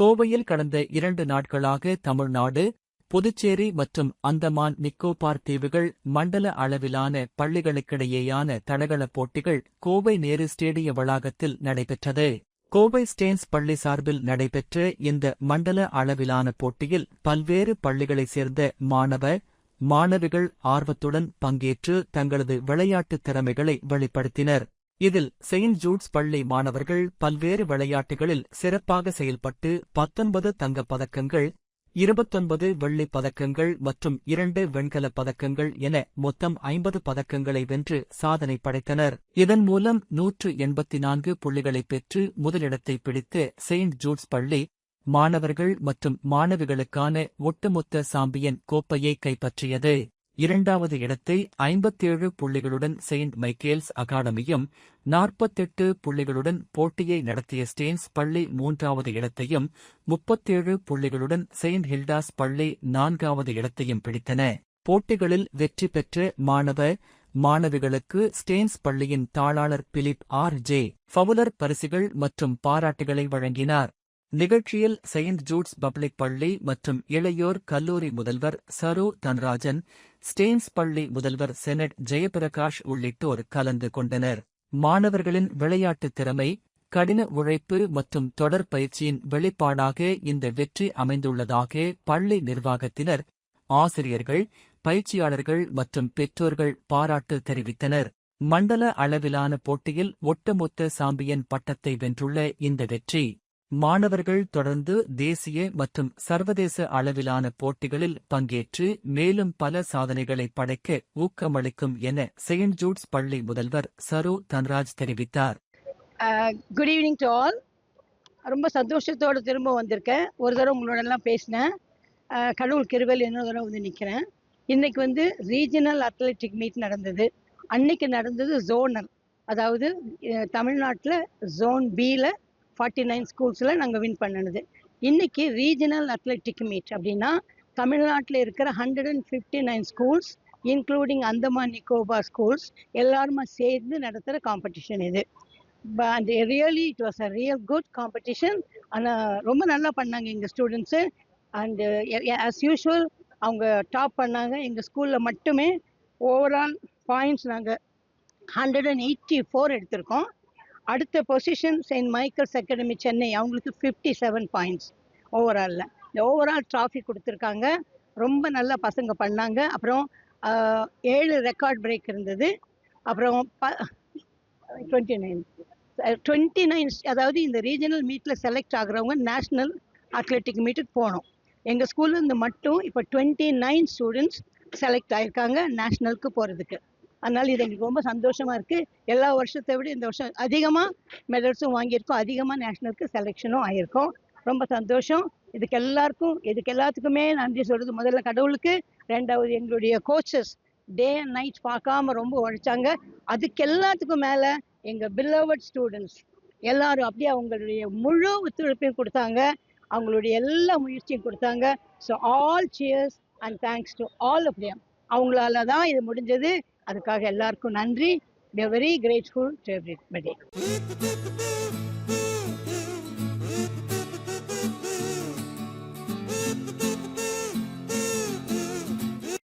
கோவையில் கடந்த 2 நாட்களாக தமிழ்நாடு, புதுச்சேரி மற்றும் அந்தமான் நிக்கோபார் தீவுகள் மண்டல அளவிலான பள்ளிகளுக்கிடையேயான தடகள போட்டிகள் கோவை நேரு ஸ்டேடிய வளாகத்தில் நடைபெற்றது. கோவை ஸ்டேன்ஸ் பள்ளி சார்பில் நடைபெற்ற இந்த மண்டல அளவிலான போட்டியில் பல்வேறு பள்ளிகளைச் சேர்ந்த மாணவிகள் ஆர்வத்துடன் பங்கேற்று தங்களது விளையாட்டுத் திறமைகளை வெளிப்படுத்தினர். இதில் செயின்ட் ஜூட்ஸ் பள்ளி மாணவர்கள் பல்வேறு விளையாட்டுகளில் சிறப்பாக செயல்பட்டு 19 தங்கப் பதக்கங்கள், 29 வெள்ளிப் பதக்கங்கள் மற்றும் 2 வெண்கலப் பதக்கங்கள் என மொத்தம் 50 பதக்கங்களை வென்று சாதனை படைத்தனர். இதன் மூலம் 184 புள்ளிகளைப் பெற்று முதலிடத்தை பிடித்த செயின்ட் ஜூட்ஸ் பள்ளி மாணவர்கள் மற்றும் மாணவிகளுக்கான ஒட்டுமொத்த சாம்பியன் கோப்பையை கைப்பற்றியது. 2வது இடத்தை 57 புள்ளிகளுடன் செயின்ட் மைக்கேல்ஸ் அகாடமியும், 48 புள்ளிகளுடன் போட்டியை நடத்திய ஸ்டேன்ஸ் பள்ளி 3வது இடத்தையும், 37 புள்ளிகளுடன் செயின்ட் ஹில்டாஸ் பள்ளி 4வது இடத்தையும் பிடித்தன. போட்டிகளில் வெற்றி பெற்ற மாணவிகளுக்கு ஸ்டேன்ஸ் பள்ளியின் தாளாளர் பிலிப் R.J. ஃபவுலர் பரிசுகள் மற்றும் பாராட்டுகளை வழங்கினார். நிகழ்ச்சியில் செயின்ட் ஜூட்ஸ் பப்ளிக் பள்ளி மற்றும் இளையோர் கல்லூரி முதல்வர் சரு தன்ராஜன், ஸ்டேன்ஸ் பள்ளி முதல்வர் செனட் ஜெயபிரகாஷ் உள்ளிட்டோர் கலந்து கொண்டனர். மாணவர்களின் விளையாட்டுத் திறமை, கடின உழைப்பு மற்றும் தொடர் பயிற்சியின் வெளிப்பாடாக இந்த வெற்றி அமைந்துள்ளதாக பள்ளி நிர்வாகத்தினர், ஆசிரியர்கள், பயிற்சியாளர்கள் மற்றும் பெற்றோர்கள் பாராட்டு தெரிவித்தனர். மண்டல அளவிலான போட்டியில் ஒட்டுமொத்த சாம்பியன் பட்டத்தை வென்றுள்ள இந்த வெற்றி மாணவர்கள் தொடர்ந்து தேசிய மற்றும் சர்வதேச அளவிலான போட்டிகளில் பங்கேற்று மேலும் பல சாதனைகளை படைக்க ஊக்கமளிக்கும் என செயின்ட் ஜூட்ஸ் பள்ளி முதல்வர் சரு தன்ராஜ் தெரிவித்தார். Good evening to all. ரொம்ப சந்தோஷத்தோடு திரும்ப வந்திருக்கேன். ஒரு தடவை உங்களோட எல்லாம் பேசினேன். கடவுள் கிருபையில் இன்னொரு தடவை வந்து நிற்கிறேன். இன்னைக்கு ரீஜனல் அத்லெட்டிக் மீட் நடந்தது. அன்னைக்கு நடந்தது ஜோனல், அதாவது தமிழ்நாட்டில் ஜோன் பியில் 49 ஸ்கூல்ஸில் நாங்கள் வின் பண்ணினது. இன்றைக்கி ரீஜனல் அத்லெட்டிக் மீட் அப்படின்னா தமிழ்நாட்டில் இருக்கிற 159 schools including Andaman Nicobar schools எல்லாருமா சேர்ந்து நடத்துகிற காம்படிஷன் இது. And really it was a real good competition. ஆனால் ரொம்ப நல்லா பண்ணாங்க எங்கள் ஸ்டூடெண்ட்ஸு. அண்டு ஆஸ் யூஷுவல் அவங்க டாப் பண்ணாங்க. எங்கள் ஸ்கூலில் மட்டுமே ஓவரால் பாயிண்ட்ஸ் நாங்கள் 184 எடுத்திருக்கோம். அடுத்த position Saint Michael's academy Chennai, அவங்களுக்கு 57 பாயிண்ட்ஸ் ஓவராலில். இந்த ஓவரால் ட்ராஃபி கொடுத்துருக்காங்க. ரொம்ப நல்லா பசங்க பண்ணாங்க. அப்புறம் 7 ரெக்கார்ட் பிரேக் இருந்தது. அப்புறம் 29 அதாவது இந்த ரீஜனல் மீட்டில் செலக்ட் ஆகுறவங்க நேஷ்னல் அத்லெட்டிக் மீட்டுக்கு போகணும். எங்கள் ஸ்கூலில் இருந்து மட்டும் இப்போ 29 ஸ்டூடெண்ட்ஸ் செலக்ட் ஆகியிருக்காங்க நேஷ்னலுக்கு போகிறதுக்கு. அதனால் இது எங்களுக்கு ரொம்ப சந்தோஷமாக இருக்குது. எல்லா வருஷத்தை விட இந்த வருஷம் அதிகமாக மெடல்ஸும் வாங்கியிருக்கோம், அதிகமாக நேஷ்னலுக்கு செலெக்ஷனும் ஆகியிருக்கோம். ரொம்ப சந்தோஷம். இதுக்கு எல்லாத்துக்குமே நன்றி சொல்கிறது முதல்ல கடவுளுக்கு. 2வது எங்களுடைய கோச்சஸ் டே அண்ட் நைட் பார்க்காம ரொம்ப உழைச்சாங்க. அதுக்கு எல்லாத்துக்கும் மேலே எங்கள் பிலவட் ஸ்டூடெண்ட்ஸ் எல்லாரும் அப்படியே அவங்களுடைய முழு ஒத்துழைப்பையும் கொடுத்தாங்க, அவங்களுடைய எல்லா முயற்சியும் கொடுத்தாங்க. So all cheers and thanks to all of them. அவங்களால தான் இது முடிஞ்சது. அதுக்காக எல்லாருக்கும் நன்றி. We are very grateful to everybody.